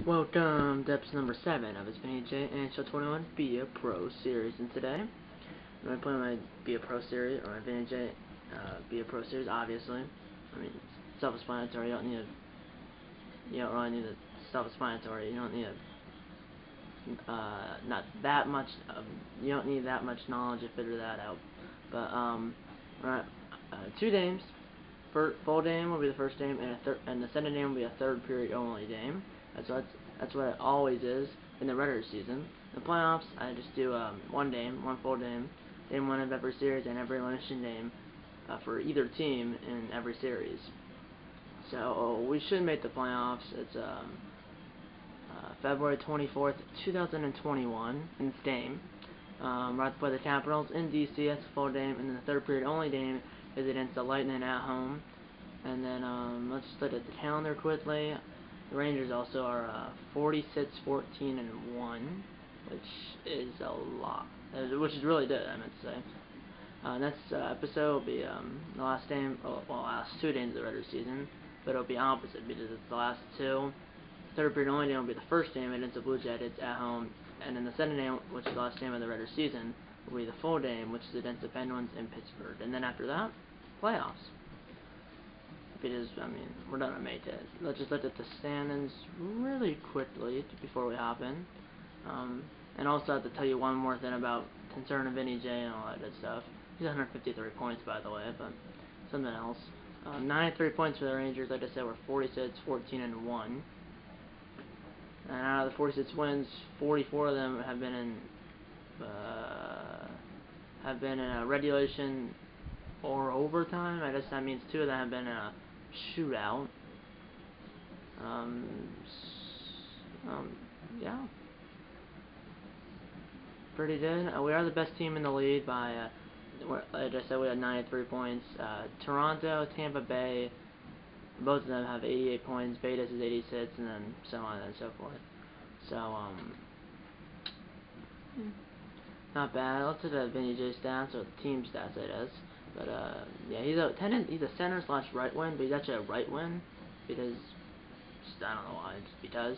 Welcome to episode number 7 of Vinny J NHL 21 Be a Pro series, and today I'm going to play my Be a Pro series, or my Vinny J Be a Pro series, obviously. I mean, self-explanatory, you don't really need a self-explanatory, you don't need not that much, you don't need that much knowledge to figure that out. But, alright, 2 games. Full game will be the first game, and the second game will be a third period only game. That's what it always is in the regular season. In the playoffs, I just do one full game, game 1 of every series, and every elimination game for either team in every series. So we should make the playoffs. It's February 24th, 2021 in this game. Right before the Capitals in DC. That's a full game, and then the third period only game is against the Lightning at home. And then let's just look at the calendar quickly. The Rangers also are 46, 14, and 1, which is a lot. Which is really good, I meant to say. Next episode will be the last game, last 2 games of the regular season, but it'll be opposite because it's the last 2. Third period only game will be the first game against the Blue Jackets at home, and then the second game, which is the last game of the regular season, will be the full game, which is against the Penguins in Pittsburgh. And then after that, playoffs. Because, I mean, we're not going to make it. Let's just look at the standings really quickly before we hop in. And also I have to tell you one more thing about concerning Vinny J and all that good stuff. He's 153 points, by the way, but something else. 93 points for the Rangers. Like I said, we're 46, 14, and 1. And out of the 46 wins, 44 of them have been in regulation or overtime. I guess that means 2 of them have been in a shootout. Yeah, pretty good. We are the best team in the league by, like I said, we had 93 points. Toronto, Tampa Bay, both of them have 88 points. Vegas is 86, and then so on and so forth. So, not bad. Let's look at Vinny J stats, or the team stats, it is. But, yeah, he's a center / right wing, but he's actually a right wing, because, I don't know why, just because.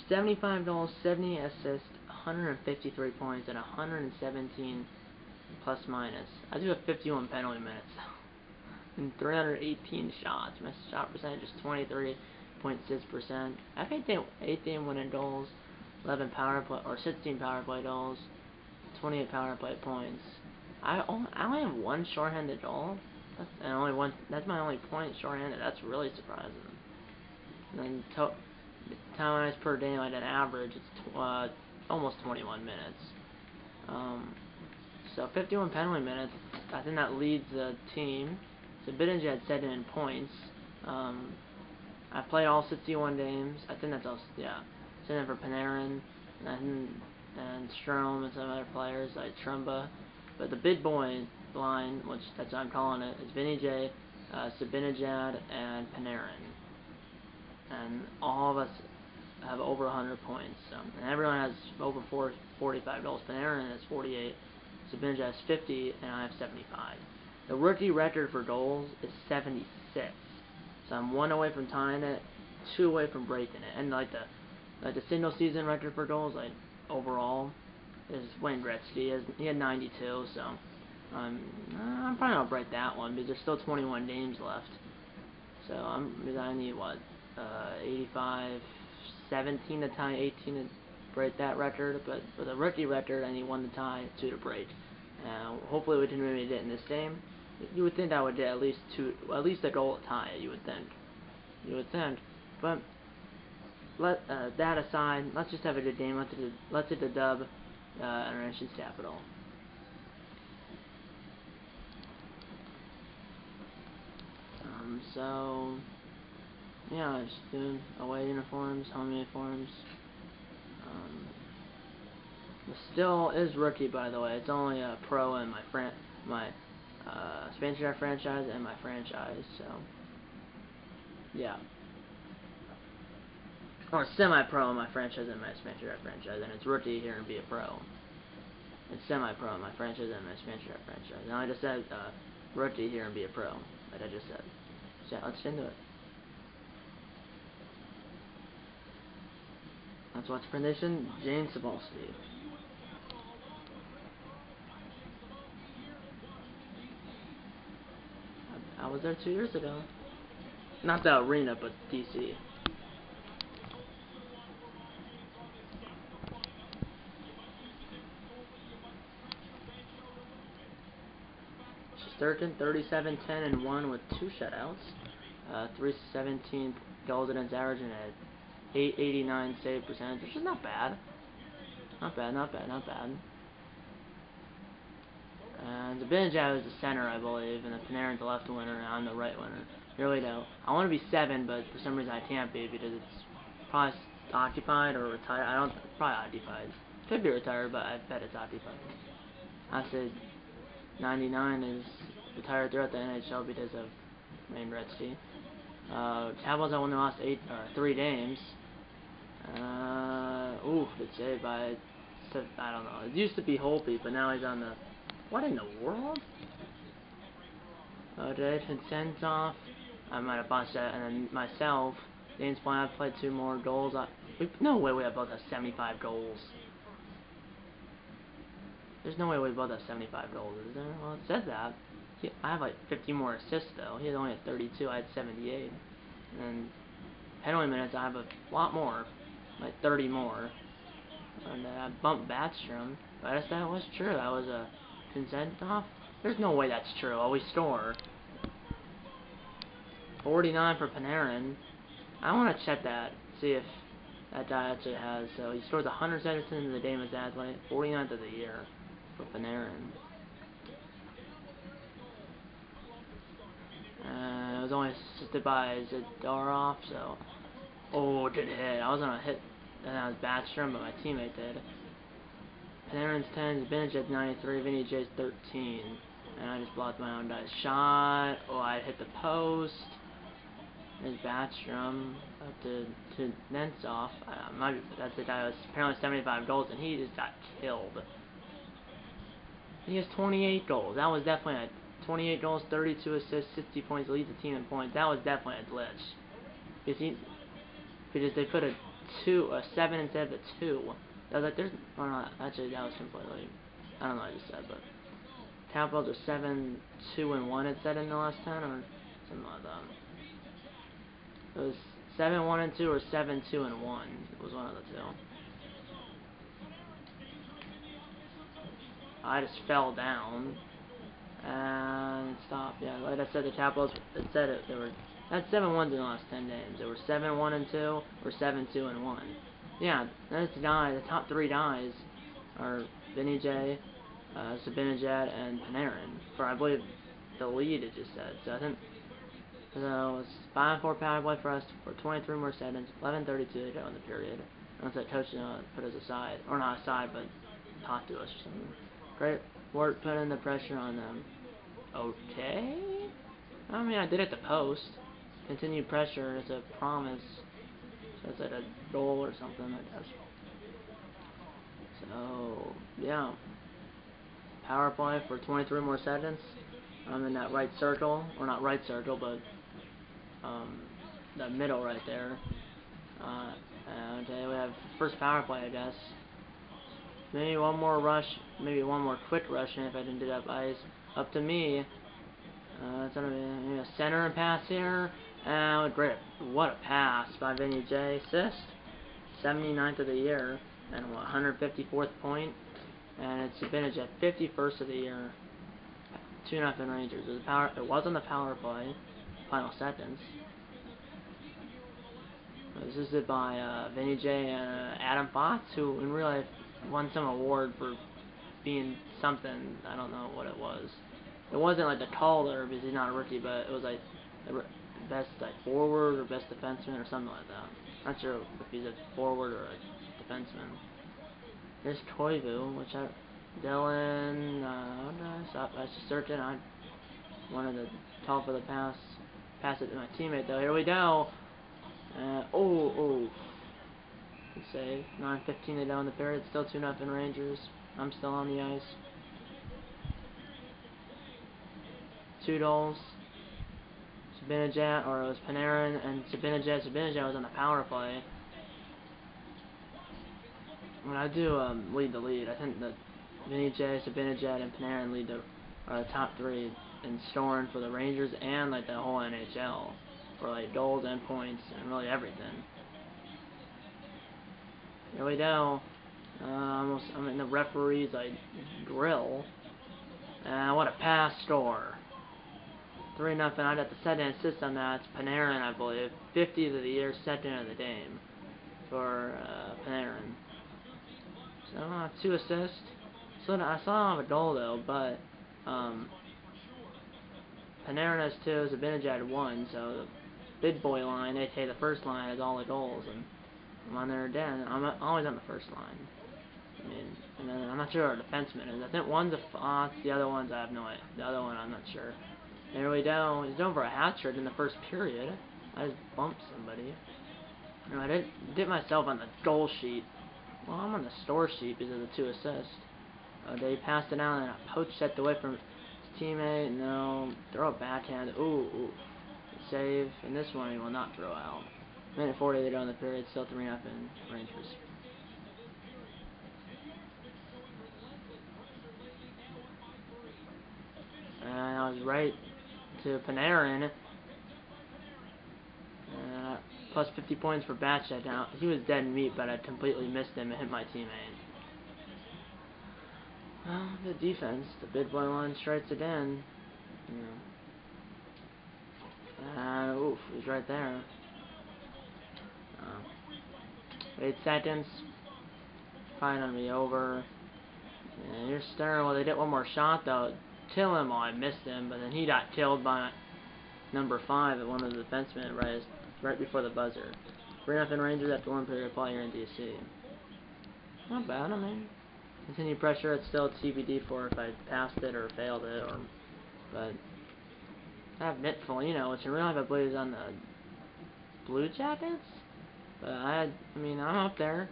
75 goals, 70 assists, 153 points, and 117 plus minus. I do have 51 penalty minutes, and 318 shots. My shot percentage is 23.6%. I have 18 winning goals, 11 power play, or 16 power play goals, 28 power play points. I only have 1 shorthanded goal. That's my only point shorthanded. That's really surprising. And then time ice per game, like an average, it's almost 21 minutes. So 51 penalty minutes. I think that leads the team. So Biddinge had 7 in points. I played all 61 games. I think that's all. Yeah. Same for Panarin and Strome and some other players like Trumba. But the big boy line, which that's what I'm calling it, is Vinny J, Zibanejad, and Panarin. And all of us have over 100 points. So, and everyone has over 45 goals. Panarin has 48, Zibanejad has 50, and I have 75. The rookie record for goals is 76. So I'm 1 away from tying it, 2 away from breaking it. And like the single season record for goals, like overall, is Wayne Gretzky. He had 92, so I'm probably gonna break that one because there's still 21 games left. So I need what, 85, 17 to tie, 18 to break that record. But for the rookie record, I need 1 to tie, 2 to break. Hopefully we can really get in this game. You would think I would get at least a goal to tie it. You would think. But that aside, let's just have a good game. Let's hit the dub. International's capital. So yeah, just doing away uniforms, home uniforms. Still is rookie, by the way. It's only a pro in my Spanish Draft franchise and my franchise. So yeah. Or semi-pro in my franchise and my Spanish Draft franchise, and it's rookie here and be a pro. It's semi-pro in my franchise and my Spanish Draft franchise. Now I just said rookie here and be a pro, like I just said. So yeah, let's get into it. Let's watch rendition. James Cebulski. I was there 2 years ago. Not the arena, but DC. Shesterkin, 37, 10, and 1 with 2 shutouts. 317 goals against average and a 889 save percentage, which is not bad. Not bad. And Zibanejad is the center, I believe, and the Panarin's the left winger, and I'm the right winger. Really though, I want to be 7, but for some reason I can't be because it's probably occupied or retired. I don't. Probably occupied. Could be retired, but I bet it's occupied. I said 99 is retired throughout the NHL because of Wayne Gretzky. Capitals I won the last 3 games. Good save by. I don't know. It used to be Holtby, but now he's on the. What in the world? Okay, Kuznetsov. I might have botched that, and then myself. James Blount played 2 more goals. No way we have both have 75 goals. There's no way we both have 75 goals, is there? Well, it says that. I have like 50 more assists though. He only had 32. I had 78. And penalty minutes, I have a lot more, like 30 more. And I bumped Backstrom. But I guess that was true. That was a Kuznetsov. There's no way that's true. Always score. 49 for Panarin. I want to check that. See if that guy actually has. So he scores 117 in the Damas Athlete. 49th of the year for Panarin. It was only assisted by Zadorov, so. Oh, good hit. I was on a hit, and that was Backstrom, but my teammate did. Panarin's 10, Zibanejad's 93, Vinny J's 13. And I just blocked my own dice shot. Oh, I hit the post. There's Backstrom up to Kuznetsov. That's the guy who has apparently 75 goals, and he just got killed. He has 28 goals. That was definitely a 28 goals, 32 assists, 60 points, leads the team in points. That was definitely a glitch. Because they put a 7 instead of a 2. I was like, there's, well, not, actually, that was completely, I don't know what I just said, but Capitals are 7, 2, and 1, it said in the last 10, or something like that. It was 7, 1, and 2, or 7, 2, and 1. It was one of the 2. I just fell down, and it stopped. Yeah, like I said, the Capitals, it said it, they were, had 7 1s in the last 10 games. They were 7, 1, and 2, or 7, 2, and 1. Yeah, that's the guy, the top 3 guys are Vinny J, Zibanejad, and Panarin, for I believe the lead it just said. So I think so it's 5-4 power play for us for 23 more seconds, 11:32 to go in the period. Unless that coach put us aside, or not aside, but talk to us or something. Great work putting the pressure on them. Okay. I mean, I did it to post. Continued pressure is a promise. So it's like a goal or something, I guess. So, yeah. Power play for 23 more seconds. I'm in that right circle, or not right circle, but the middle right there. Okay, we have first power play, I guess. Maybe one more rush, maybe one more quick rush, and if I didn't do that ice, up to me. It's gonna be a center pass here. Great, what a pass by Vinny J. Assist, 79th of the year, and 154th point. And it's Zibanejad at 51st of the year. 2-0 Rangers. It was on the power play. Final seconds. This is it by Vinny J and Adam Fox, who in real life won some award for being something. I don't know what it was. It wasn't like the Calder because he's not a rookie, but it was like the best forward or best defenseman or something like that. Not sure if he's a forward or a defenseman. Here's Koivu, which Dylan, I just searched it. I wanted to call for the pass it to my teammate though. Here we go. Good save. 9:15 to go in the period. Still 2-0 Rangers. I'm still on the ice. 2 goals. Zibanejad, or it was Panarin and Zibanejad. Zibanejad was on the power play. when I do lead the lead, I think that Vinny J, Zibanejad, and Panarin are the top three in scoring for the Rangers and like the whole NHL for like goals and points and really everything. Here we go. I'm in the referee's like grill, and what a pass score. 3-0. I'd have to set an assist on that. It's Panarin, I believe. 50th of the year, second of the game for Panarin. So I have 2 assists. So I saw him have a goal though, but Panarin has 2, Zibanejad 1. So the big boy line, aka the first line, has all the goals, and I'm on there again. I'm always on the first line. I mean, and then I'm not sure what our defenseman is. I think one's a Fox, the other one's I have no idea. The other one I'm not sure. There we go. He's going for a hat trick in the first period. I just bumped somebody. No, I did myself on the goal sheet. Well, I'm on the score sheet because of the 2 assists. They passed it out and I poached it away from his teammate. No, throw a backhand. Ooh. Save. And this one he will not throw out. Minute 40 to go in the period. Still 3-0 Rangers. And I was right to Panarin. Plus 50 points for Batchet. Now, he was dead meat, but I completely missed him and hit my teammate. Well, the defense, the big boy line strikes again. And, oof, he's right there. 8 seconds. Probably gonna be over. And here's Stern. Well, they did one more shot, though. Kill him. Oh, I missed him, but then he got killed by number 5 at one of the defensemen right before the buzzer. 3-0 Rangers after 1 period of play here in DC. Not bad, I mean. Continued pressure, it's still TBD for if I passed it or failed it, but I have Nick Foligno, which in real life I believe is on the Blue Jackets. But I mean, I'm up there.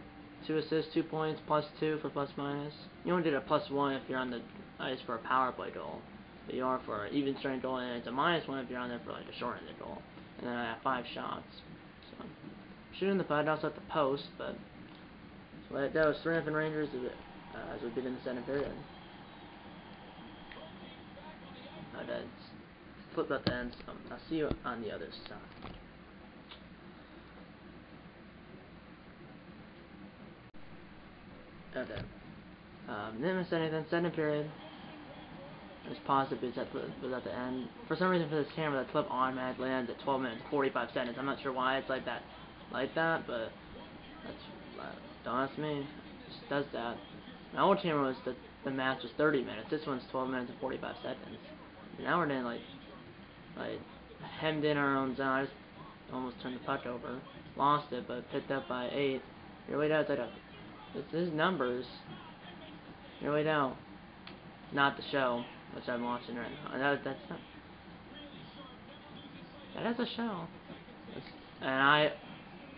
2 assists, 2 points, +2 for plus minus. You only did a +1 if you're on the ice for a power play goal. But you are for an even strength goal, and it's a -1 if you're on there for like a shortened goal. And then I have 5 shots. So shooting the puck, also at the post, but that was 3-0 Rangers as we did in the second period. Let's flip that the ends. I'll see you on the other side. Okay. Didn't miss anything. Second period. It was positive because that was at the end. For some reason, for this camera, that clip automatically ends at 12 minutes 45 seconds. I'm not sure why it's like that, but don't ask me. It just does that. My old camera was the match was 30 minutes. This one's 12 minutes and 45 seconds. And now we're in like hemmed in our own zone. I just almost turned the puck over, lost it, but picked up by 8. Here we go. It's his numbers. Here we go. Not the show, which I'm watching right now. That's not. That is a show.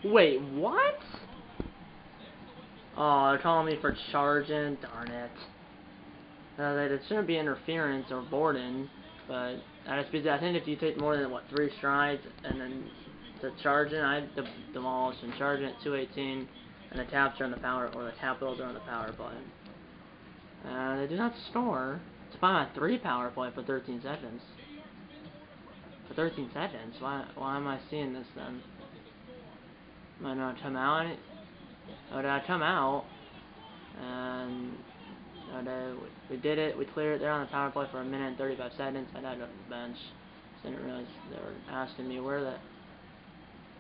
Wait, what? Oh, they're calling me for charging. Darn it. It shouldn't be interference or boarding, but I think if you take more than 3 strides and then to charging, I demolished and charging at 218, and the Caps are on the power, or the Capitals are on the power play. They do not score. It's about a 3 power play for 13 seconds. For 13 seconds? Why am I seeing this then? Am I not come out? Oh, did I come out? And we did it. We cleared it. They're on the power play for 1 minute and 35 seconds. I died off the bench. So I didn't realize they were asking me where the.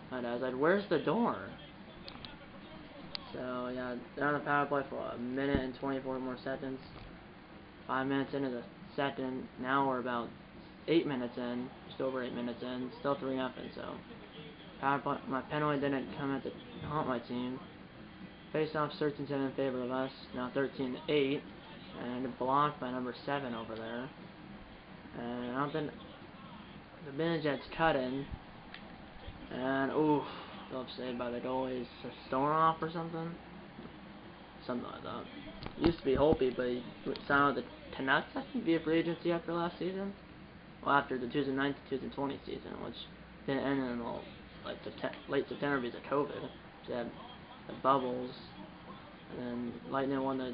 I was like, where's the door? So yeah, they're on the power play for 1 minute and 24 more seconds. 5 minutes into the second. Now we're about 8 minutes in. Just over 8 minutes in. Still 3-0. So power play, my penalty didn't come at to haunt my team. Face-off 13-7 in favor of us. Now 13-8. And blocked by number 7 over there. And I don't think the Benejad's cutting. And oof, Phillips saved by the goalie. Is Stornoff or something? Something like that. Used to be Holtby, but he signed with the Canucks, I think, via free agency after last season. Well, after the 2019-2020 season, which didn't end until like late September because of COVID. So they had the bubbles. And then Lightning won the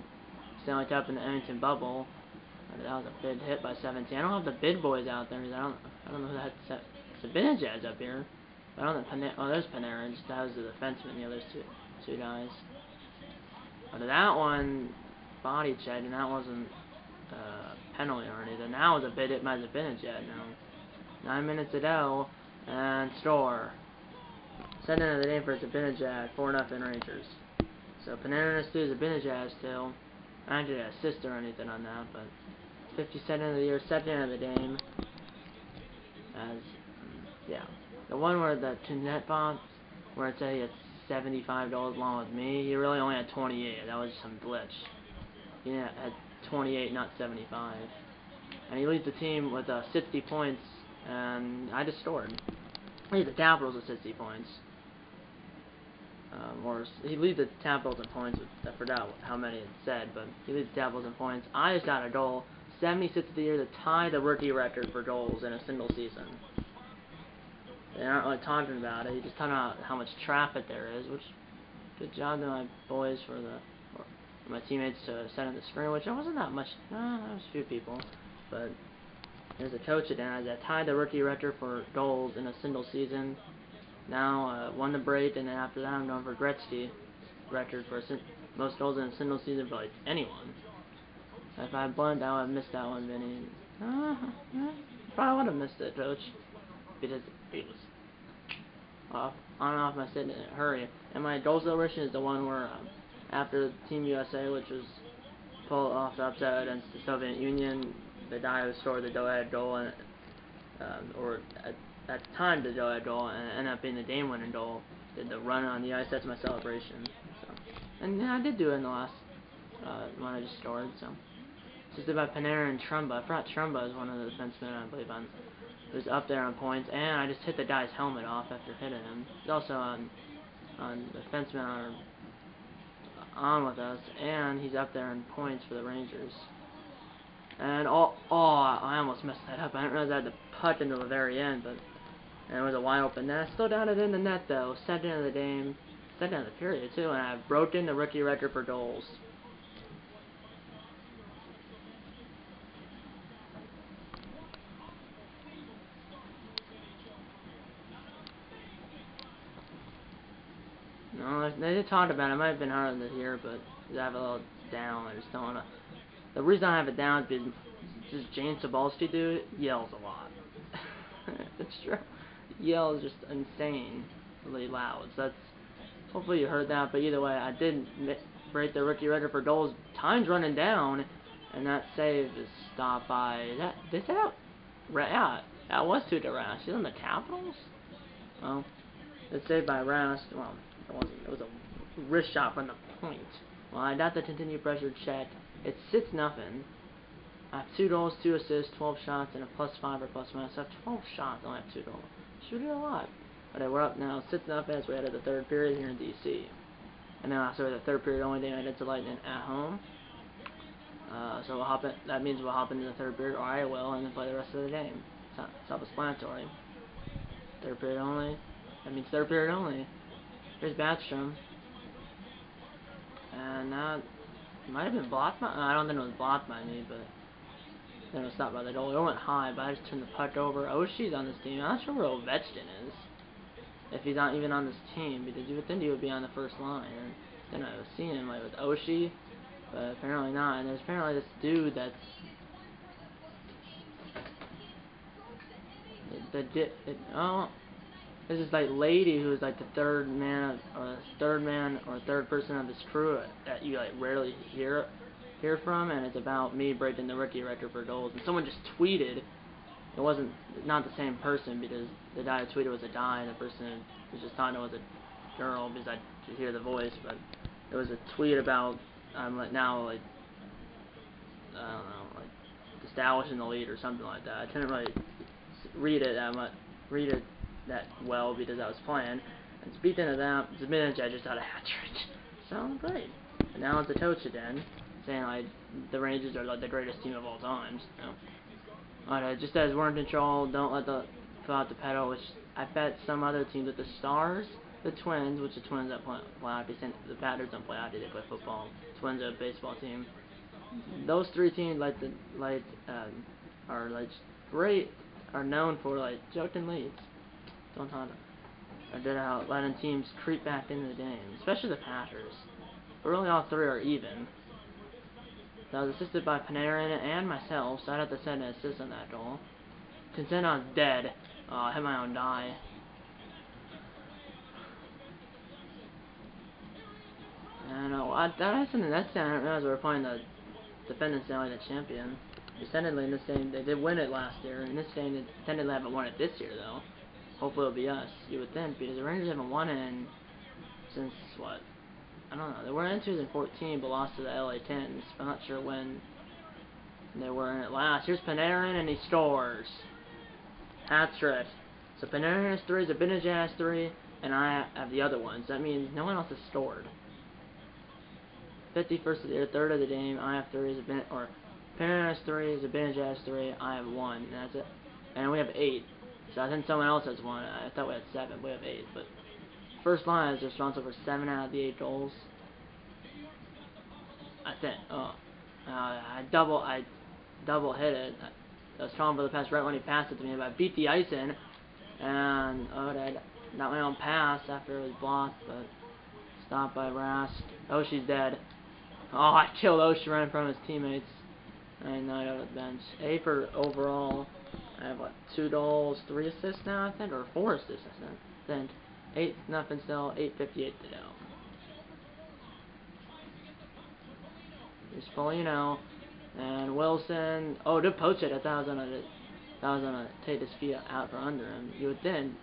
Stanley Cup in the Edmonton bubble. That was a bid hit by 17. I don't have the bid boys out there. I don't know who that's. It's a Benajad's up here. But I don't know. Oh, there's Panarin. That was the defenseman. The other two guys. But that one body checked, and that wasn't penalty or anything. Now was a bid hit by the Benajad. Now 9 minutes to go, and score. Second of the game for Zibanejad, 4-0 Rangers. So Panarin has 2, Zibanejad has 2. I didn't get an assist or anything on that, but 52nd of the year, second of the game. As yeah, the one where the net box, where it said he had $75 along with me, he really only had 28. That was some glitch. He had 28, not 75. And he leads the team with 60 points, and I just scored. He leads the Capitals with 60 points. Or he leads the Capitals in points. I forgot how many it said, but he leads the Capitals in points. I just got a goal, 76th of the year, to tie the rookie record for goals in a single season. They aren't really talking about it. He just talking about how much traffic there is, which good job to my boys for my teammates to set on the screen, which it wasn't that much. No, there was a few people, but there's a coach at that tied the rookie record for goals in a single season. Now won the break, and then after that I'm going for Gretzky record for most goals in a single season for like anyone. If I blinked, I would have missed that one, Vinny. Probably would have missed it, Coach, because it was off, on and off my sit in a hurry. And my goal celebration is the one where after Team USA, which was pulled off the upset against the Soviet Union, the guy who scored the go-ahead goal, and or at the time the go-ahead goal, and it ended up being the game-winning goal, did the run on the ice. That's my celebration. So, and yeah, I did do it in the last one I just scored. So just about Panarin and Trumba. I forgot Trumba is one of the defensemen, I believe, who's up there on points, and I just hit the guy's helmet off after hitting him. He's also on defenseman on with us, and he's up there in points for the Rangers. And I almost messed that up. I didn't realize I had the puck until the very end, but and it was a wide open net. Still down it in the net though. Second of the game, second of the period too, and I've broken the rookie record for goals. No, they did talk about it. It might have been harder to hear, but I have a little down. I just don't want to. The reason I have it down is because this James Cebulski dude yells a lot. It's true. He yells just insane, really loud. So that's hopefully you heard that. But either way, I did break the rookie record for goals. Time's running down, and that save is stopped by that. Yeah, that was Tuukka Rask. He's on the Capitals. Well, it's saved by Rask. Well, it wasn't. It was a wrist shot from the point. Well, I got the continued pressure check. It's 6-0. I have 2 goals, 2 assists, 12 shots, and a +5 or +minus. I have 12 shots. I only have 2 goals. Shooting a lot. But we're up now 6-0 as we head to the third period here in DC. And then also the third period only game against the Lightning at home. So we'll hop in. That means we'll hop into the third period, or I will, and then play the rest of the game. It's self-explanatory. Third period only. That means third period only. Here's Backstrom. And that might have been blocked by. I don't think it was blocked by me, but then it was stopped by the goal. It went high, but I just turned the puck over. Oshie's on this team. I'm not sure where Ovechkin is. If he's not even on this team, because you would think he would be on the first line. And then I was seeing him like with Oshie, but apparently not. And there's apparently this dude that's there's this like lady who's like the third man or third person of this crew that you like rarely hear from, and it's about me breaking the rookie record for goals. And someone just tweeted. It wasn't not the same person, because the guy who tweeted was a guy, and the person who just thought it was a girl because I could hear the voice. But it was a tweet about like now like I don't know, like establishing the lead or something like that. I couldn't really read it that well because I was playing. And speaking of that, Zibanejad just had a hat trick. Sounds great. And now it's a coach again, saying like the Rangers are like the greatest team of all time. You know? But just as we're in control, don't let the foot out the pedal. Which I bet some other teams with the Stars, the Twins, which the Twins don't play hockey, the Packers don't play hockey, they play football. Twins are a baseball team. Those three teams are known for joking leads. Don't talk. Or did how letting teams creep back into the game, especially the Packers. But really, all three are even. So I was assisted by Panarin and myself, so I'd have to send an assist on that goal. Consent I was dead. I hit my own die. And that's in the next game. I didn't realize we were playing the defending Stanley the champion. Descendantly in this game, they did win it last year. In this game, they technically haven't won it this year though. Hopefully it'll be us, you would think, because the Rangers haven't won it since what? I don't know. They were in 2014, but lost to the LA Titans. I'm not sure when they were in it last. Here's Panarin, and he scores. Hat-trick. So Panarin has 3, Zibanejad has 3, and I have the other ones. That means no one else has scored. 51st of the third of the game, I have 3, Panarin has 3, Zibanejad has 3, I have 1, and that's it. And we have 8. So I think someone else has 1. I thought we had 7, we have 8, but first line is responsible for 7 out of the 8 goals. I think. I double hit it. I was trying for the pass right when he passed it to me, but I beat the ice in, and I got my own pass after it was blocked, but stopped by Rask. Oshie's dead. Oh, I killed Oshie right in front of his teammates. And now out of the bench. A for overall. I have 2 goals, 3 assists now, I think, or 4 assists, I think. 8-0 still, 8:58 to go. Here's Foligno and Wilson. Oh, did poach it. I thought I was gonna take his feet out from under him. You would think,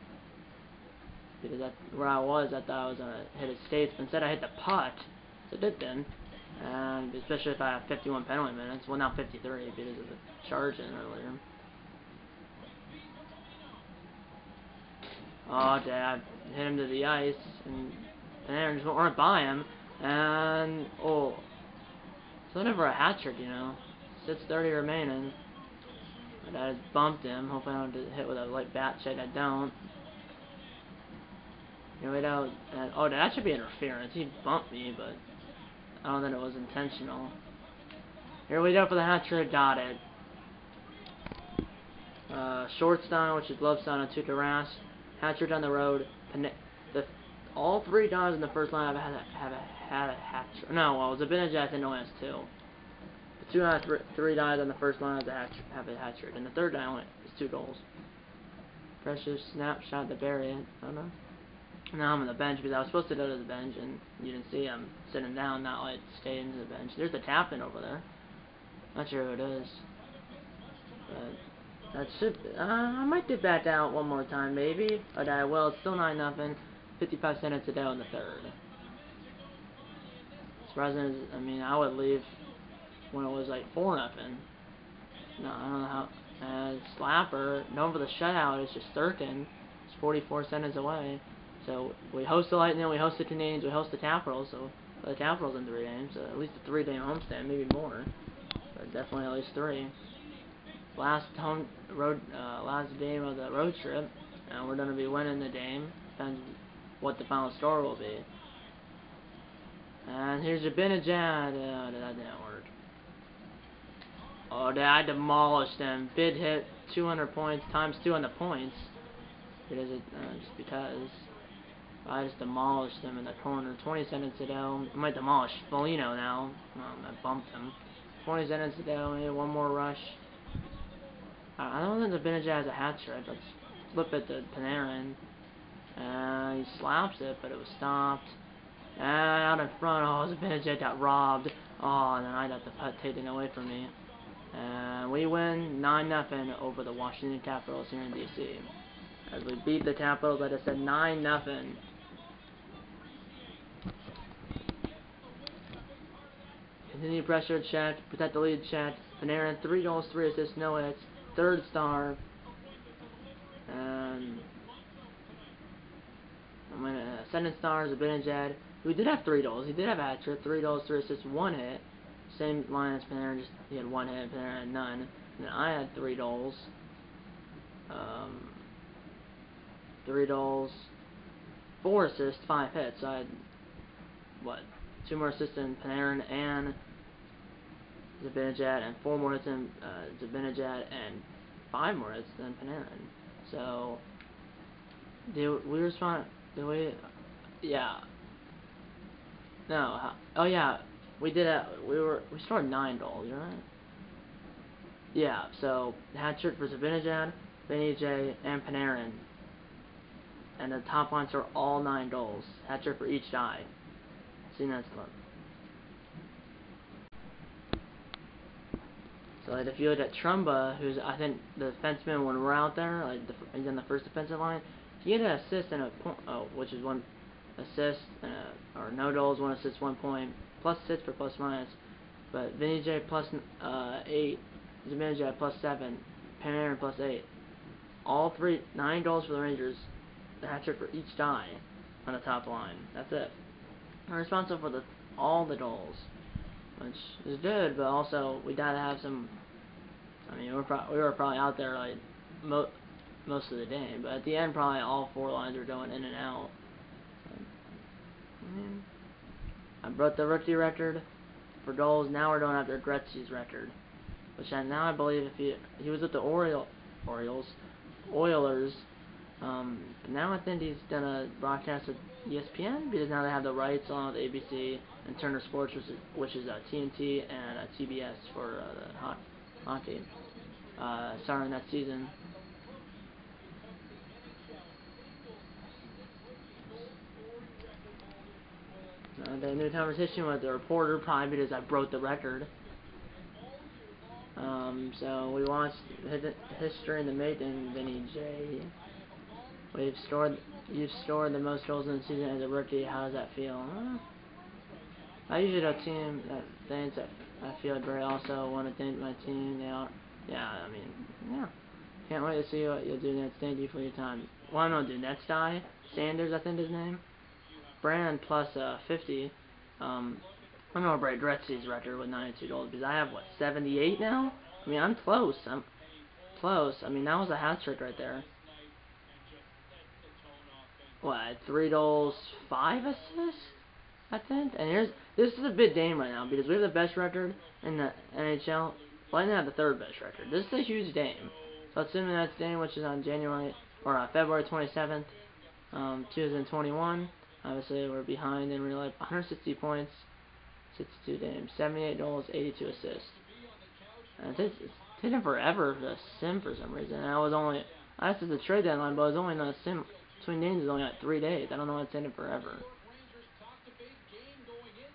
because that's where I was. I thought I was gonna hit his skates, but instead I hit the puck. So it did then. And especially if I have 51 penalty minutes. Well, now 53 because of the charge in earlier. Oh, Dad hit him to the ice, and Panarin just went right by him, and it's never a hat trick, you know. 6:30 remaining. My dad bumped him. Hopefully I don't get hit with a light bat check. I don't. Here we go. And, that should be interference. He bumped me, but I don't think it was intentional. Here we go for the hat trick. Got it. Short style, which is love style, on Tuukka Rask. Hat trick on the road. All 3 guys in the first line have had a hat trick. No, well, Zibanejad only has 2. The 2 out of 3 guys on the first line have a hat trick, and the third guy only has 2 goals. Precious snapshot to bury it. I don't know. Now I'm on the bench because I was supposed to go to the bench, and you didn't see I'm sitting down, not staying into the bench. There's the captain over there. Not sure who it is. But that should. I might dip that down one more time, maybe. But I will. It's still 9-0. 55 seconds to go in the third. Surprising. I mean, I would leave when it was 4-0. No, I don't know how. Slapper. Known for the shutout. It's just Sturkin. It's 44 seconds away. So we host the Lightning. We host the Canadiens. We host the Capitals. So the Capitals in 3 games. So at least a 3-game homestand, maybe more. But definitely at least 3. Last game of the road trip, and we're going to be winning the game. Depends what the final score will be. And here's Zibanejad. That didn't work. I demolished him. Bid hit 200 points times 2 on the points. Just because I just demolished him in the corner. 20 seconds to go. I might demolish Foligno now. I bumped him. 20 seconds to go. Maybe one more rush. I don't think Zibanejad has a hat trick. Let's flip it to Panarin. And he slaps it, but it was stopped. And out in front, Zibanejad got robbed. And then I got the puck taken away from me. And we win 9-0 over the Washington Capitals here in DC. As we beat the Capitals, like I said, 9-0. Continue pressure check, protect the lead check. Panarin, 3 goals, 3 assists, no hits. 3rd star. And I'm gonna 2nd star is Zibanejad, who did have 3 goals. He did have a hat trick, 3 goals, 3 assists, 1 hit. Same line as Panarin, just he had 1 hit, Panarin had none. And then I had 3 goals. 3 goals. 4 assists, 5 hits. So I had, what, 2 more assists than Panarin and Zibanejad, and 4 more hits than Zibanejad, and 5 more hits than Panarin. So, we respond, yeah. No, oh yeah, we scored 9 goals, right? Yeah, so, hat-trick for Zibanejad, Vinny J, and Panarin. And the top lines are all 9 goals. Hat-trick for each guy. See that clip. So, like, if you look at Trumba, who's, I think, the defenseman when we're out there, like, he's on the first defensive line, he had an assist and a point, which is 1 assist, and or no goals, 1 assist, 1 point, plus 6 for plus minus. But Vinny J plus 8, Zibanejad plus 7, Panarin plus 8. All 9 goals for the Rangers, the hat-trick for each guy on the top line. That's it. We're responsible for all the goals, which is good, but also we gotta have some. I mean, we were probably out there like most of the game, but at the end, probably all 4 lines were going in and out. I broke the rookie record for goals. Now we're going after Gretzky's record, which now I believe if he was with the Oilers. Now I think he's gonna broadcast with ESPN because now they have the rights along with ABC and Turner Sports, which is TNT and TBS for the hockey. Starting that season. They knew conversation with the reporter probably because I broke the record. So we watched history in the making. Vinny J. You've scored the most goals in the season as a rookie. How does that feel? I usually a team that thinks that I feel great. Also want to thank my team. Yeah. I mean, yeah. Can't wait to see what you'll do next. Thank you for your time. What I'm gonna do next guy, Sanders, I think his name. Brand plus 50. I'm gonna break Gretzky's record with 92 goals because I have what 78 now. I mean, I'm close. I'm close. I mean, that was a hat trick right there. What, 3 goals, 5 assists, I think. And this is a big game right now because we have the best record in the NHL. Well, I didn't have the 3rd best record. This is a huge game. So assuming that's game, which is on February 27th, 2021. Obviously, we're behind in real life. 160 points, 62 games, 78 goals, 82 assists. And it's taken forever to sim for some reason. And I asked the trade deadline, but it was only not a sim. Between games is only like 3 days. I don't know why it's taken forever.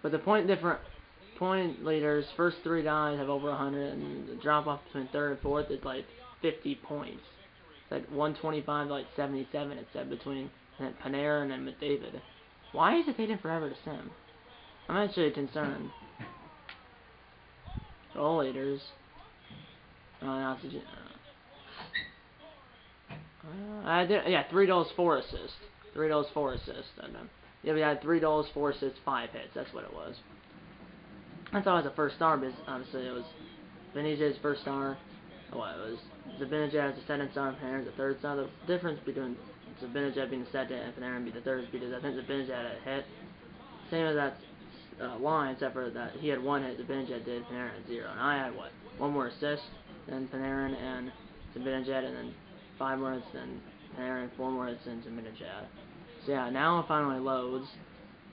But the point leaders, first 3 guys have over 100, and the drop off between 3rd and 4th is like 50 points. It's like 125 to like 77. It said between Panarin and McDavid. Why is it taking forever to sim? I'm actually concerned. Goal leaders. Yeah, 3 goals, 4 assists. 3 goals, 4 assists. Yeah, we had 3 goals, 4 assists, 5 hits. That's what it was. I thought it was the first star, but obviously it was Vinny's first star. What, it was Zibanejad as the 2nd star and Panarin as the 3rd star. The difference between Zibanejad being the 2nd and Panarin being the 3rd because I think Zibanejad had a hit. Same as that line, except for that he had 1 hit, Zibanejad did, Panarin had 0. And I had, what, 1 more assist than Panarin and Zibanejad, and then 5 more hits than Panarin, 4 more hits than Zibanejad. So yeah, now it finally loads.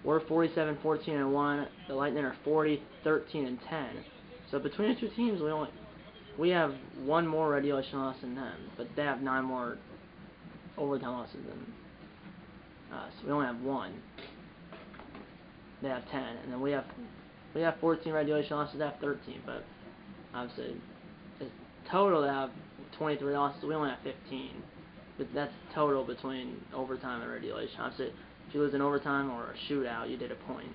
We're 47, 14, and 1. The Lightning are 40, 13, and 10. So between the 2 teams, we have 1 more regulation loss than them, but they have 9 more overtime losses than us. We only have 1. They have 10, and then we have 14 regulation losses. They have 13, but obviously, total they have 23 losses. We only have 15, but that's total between overtime and regulation. Obviously, if you lose in overtime or a shootout, you did a point.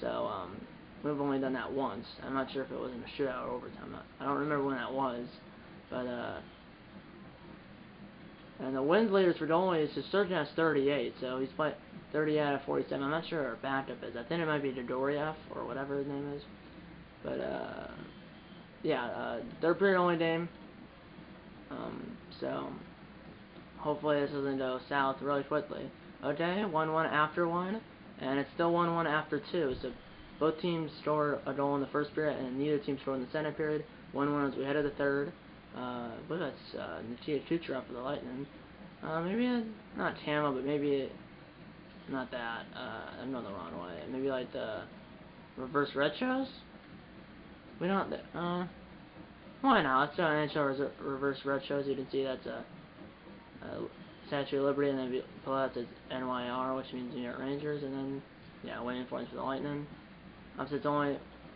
So we've only done that once. I'm not sure if it was in a shootout or overtime. I don't remember when that was, but and the wins leaders for goalies, Shesterkin has 38, so he's played 30 out of 47. I'm not sure our backup is. I think it might be Dodoriev or whatever his name is. But yeah, 3rd period only game. So hopefully this doesn't go south really quickly. Okay, 1-1 after 1, and it's still 1-1 after 2. So both teams score a goal in the first period, and neither team scored in the second period. 1-1 as we head to the third. I believe that's Nikita Kucherov for the Lightning. Maybe not Tama, but maybe not that. I'm going the wrong way. Maybe like the reverse retros. We don't. Why not? Let's do an NHL reverse retros. You can see that's a Statue of Liberty, and then below that says NYR, which means New York Rangers, and then yeah, winning points for the Lightning. Obviously, it's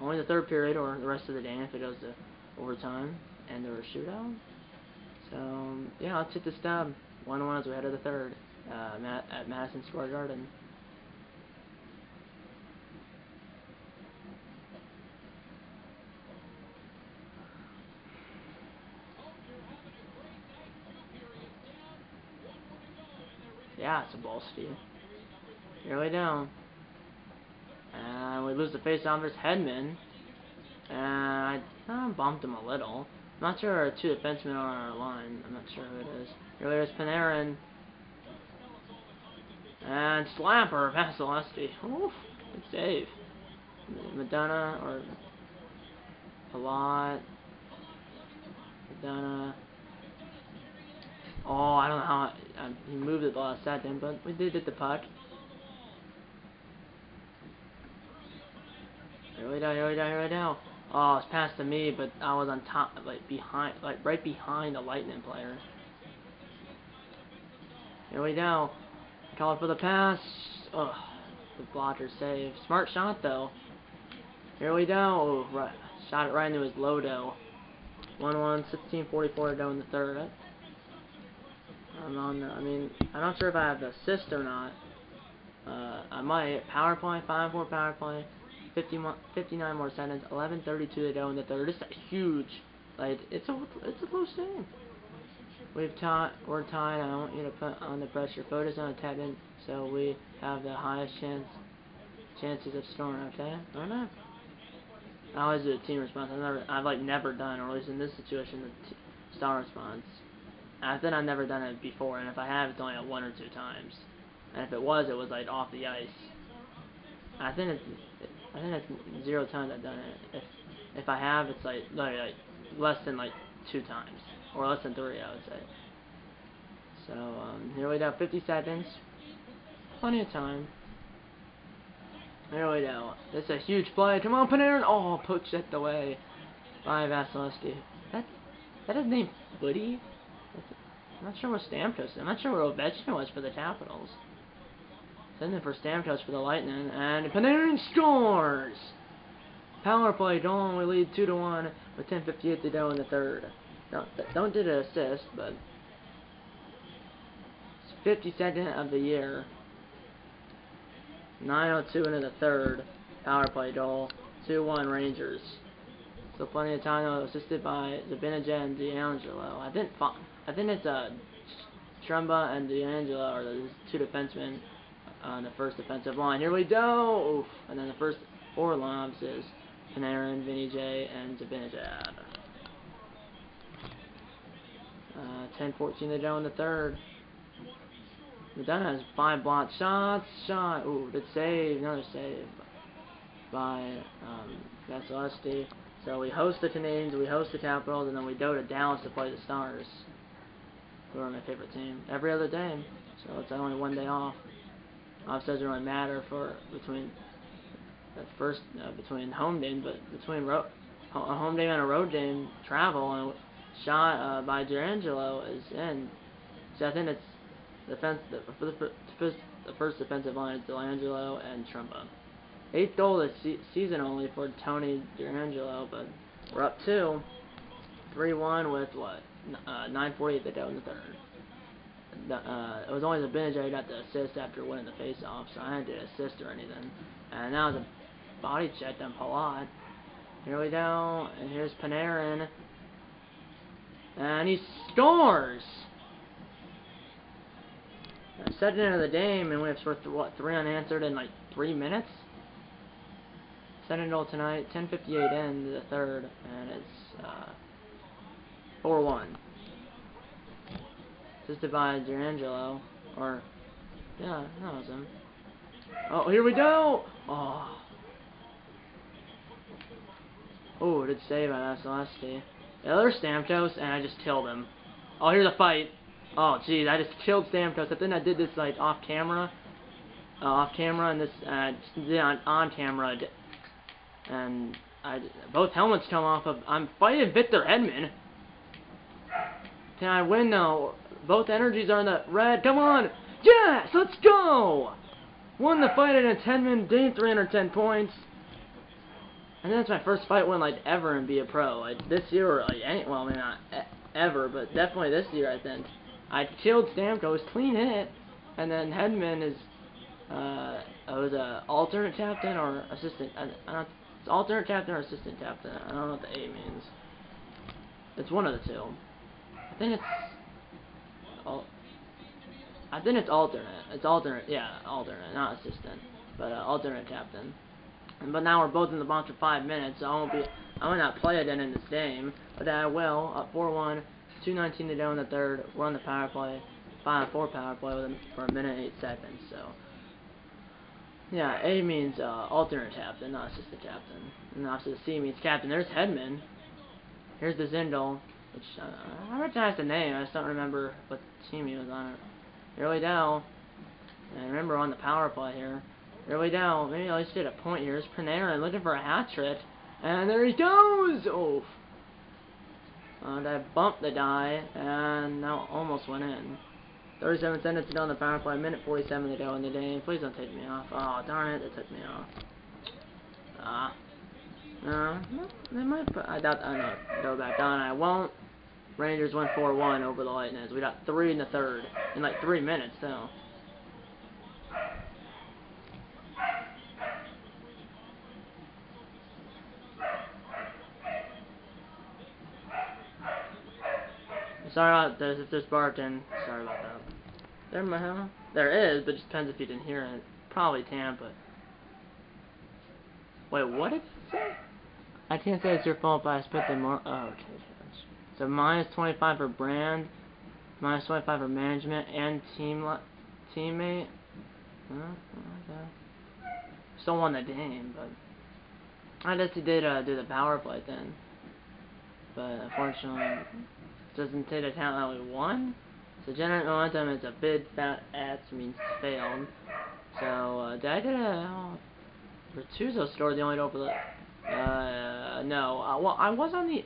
only the third period or the rest of the game if it goes to overtime and or a shootout. So yeah, let's hit the stub. 1-1 as we head to the third at Madison Square Garden. Yeah, it's a ball steal. Here we go. And we lose the face-off versus Hedman. And I bumped him a little. I'm not sure our two defensemen are on our line. I'm not sure who it is. Here there's Panarin. And slapper, Vasilevsky. Oof, good save. Madonna or Palat. Madonna. Oh, I don't know how he moved it the last second, but we did get the puck. Here we go. Oh, it's passed to me, but I was on top, right behind the Lightning player. Here we go. Called for the pass. Ugh, the blocker save. Smart shot though. Here we go. Oh, right, shot it right into his lodo. 1-1, 16:44 to go in the third. I'm not sure if I have the assist or not. I might. Power play, 5-4 power play. 59 more seconds. 11:32 to go in the third. It's a huge. It's a close game. We're tied. I want you to put on the pressure. Focus on attacking, so we have the highest chances of scoring. Okay. I don't know. I always do a team response. I've never done, or at least in this situation, the star response. I think I've never done it before, and if I have, it's only 1 or 2 times. And if it was off the ice. I think it's 0 times I've done it. If I have, it's less than 2 times, or less than 3, I would say. So here we go, 50 seconds, plenty of time. Here we go. This is a huge play. Come on, Panarin! Oh, poked it away by Vasilevsky. That is named Footy. I'm not sure what Stamkos is. I'm not sure what Ovechkin was for the Capitals. Send it for Stamkos for the Lightning, and Panarin scores! Power play goal, we lead 2-1 with 10:58 to go in the third. Don't do the assist, but it's 52nd of the year. 9:02 into the third. Power play goal. 2-1 Rangers. So plenty of time though, assisted by Zibanejad and DeAngelo. I think it's Trumba and DeAngelo are the 2 defensemen on the first defensive line. Here we go! Oof. And then the first 4 lobs is Panarin, Vinny J, and Zibanejad. 10:14 to go in the third. Madonna has 5 blocked shots. Ooh, good save. Another save by Vasilevsky. So we host the Canadiens, we host the Capitals, and then we go to Dallas to play the Stars, who are my favorite team, every other day. So it's only 1 day off. Obviously, doesn't really matter between home game, but between a home game and a road game, travel and shot by DeAngelo is in. So I think it's the first defensive line is DeAngelo and Trumba. 8th goal this season only for Tony DeAngelo, but we're up 3-1 with 9:48 to go in the third. It was only Zibanejad who got the assist after winning the face-off, so I didn't get an assist or anything. And now the body check on Palat. Here we go, and here's Panarin, and he scores. Second into the game, and we have scored 3 unanswered in 3 minutes. Second goal tonight, 10:58 into the third, and it's 4-1. Assisted by DeAngelo, or Yeah, that was him. Oh, here we go! Oh. Oh, did save by Celeste. Yeah, there's Stamkos, and I just killed him. Oh, here's a fight. Oh, jeez, I just killed Stamkos. I think I did this, like, off camera, and this, just did on camera, and both helmets come off of, I'm fighting Victor Hedman. Can I win now? Both energies are in the red. Come on! Yes! Let's go! Won the fight against Hedman, gained 310 points. And that's my first fight win, like, ever and be a pro. Like, this year, or, like, well, maybe not ever, but definitely this year, I think. I killed Stamkos, clean hit, and then Hedman is, was a alternate captain or assistant. I don't. It's alternate captain or assistant captain. I don't know what the A means. It's one of the two. I think it's. I think it's alternate. It's alternate. Yeah, alternate, not assistant, but alternate captain. But now we're both in the box for 5 minutes, so I might not play it in this game, but I will. Up 4-1, 2:19 to go in the third. We're on the power play, 5-4 power play with him for 1 minute 8 seconds. So yeah, A means alternate captain, not assistant captain, and obviously the C means captain. There's Hedman. Here's the Zindel, which I recognize the name. I just don't remember what team he was on. Here we go. And remember on the power play here. Here we go. Maybe at least get a point here. Here's Panarin looking for a hat trick. And there he goes! Oof. I bumped the die, and now almost went in. 37 seconds to go on the power play. 1:47 to go in the game. Please don't take me off. Oh, darn it. They took me off. No, they might put, I doubt I'm going to go back on. I won't. Rangers went 4-1 over the Lightning. We got 3 in the third. In like 3 minutes, though. Sorry about this, if there's barking. Sorry about that. There is, but it just depends if you didn't hear it. Probably Tampa. Wait, what did it say? I can't say it's your fault, but I split the more. Oh, okay. So -25 for brand, -25 for management and teammate. Okay. Still won the game, but I guess he did do the power play then. But unfortunately, doesn't take account that we won. So generate momentum is a big fat X, means failed. So did I get a Bertuzzo scored the only goal for the no. Well, I was on the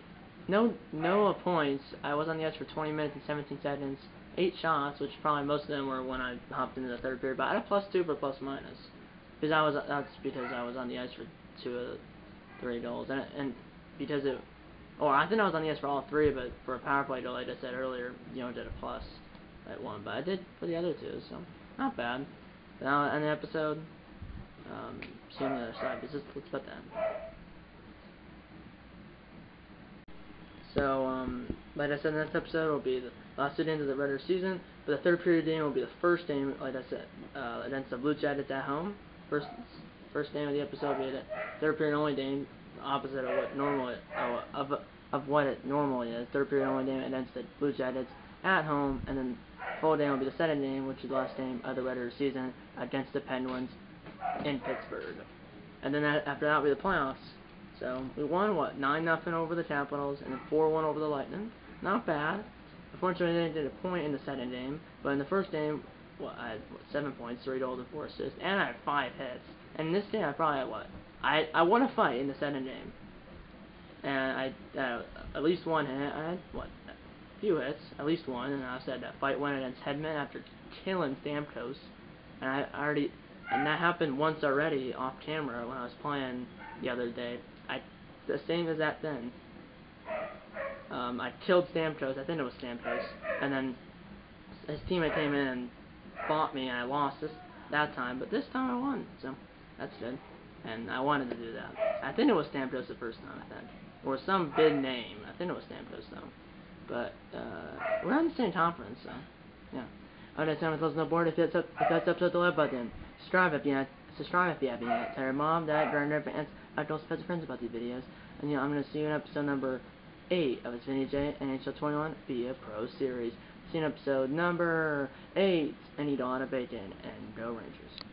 no points. I was on the ice for 20 minutes and 17 seconds, 8 shots, which probably most of them were when I hopped into the third period. But I had a +2 for +- because that's because I was on the ice for 2 of the 3 goals, and because it. Or I think I was on the ice for all 3, but for a power play goal, like I said earlier, you know, did a plus at 1. But I did for the other 2, so not bad. Now in the episode, see on the other side. Let's put that. So like I said, the next episode will be the last 2 games of the regular season, but the third period game will be the first game, like I said, against the Blue Jackets at home. First game of the episode will be the third period only game. Opposite of what normally of what it normally is. Third period only game against the Blue Jackets at home, and then full game will be the second game, which is the last game of the regular season against the Penguins in Pittsburgh. And then after that will be the playoffs. So we won 9-0 over the Capitals and then 4-1 over the Lightning. Not bad. Unfortunately, they didn't get a point in the second game, but in the first game, I had 7 points, 3 goals, and 4 assists, and I had 5 hits. And in this game, I probably had I won a fight in the second game, and I at least 1 hit. I had a few hits, at least 1, and I said that fight went against Hedman after killing Stamkos, and and that happened once already off camera when I was playing the other day. The same as that then. I killed Stamkos. I think it was Stamkos, and then his teammate came in and fought me, and I lost that time. But this time I won, so that's good. And I wanted to do that. I think it was Stamkos the first time, I think. Or some big name. I think it was Stamkos, though. But, we're on the same conference, so, yeah. Alright, time to close on the board. If that's up to the like button. Subscribe if you haven't yet. Tell your mom, dad, grandmother, aunts, uncles, pets, and friends about these videos. And, I'm going to see you in episode number 8 of this Vinny J NHL 21 Be a Pro series. See you in episode number 8, and eat a lot of bacon, and go Rangers.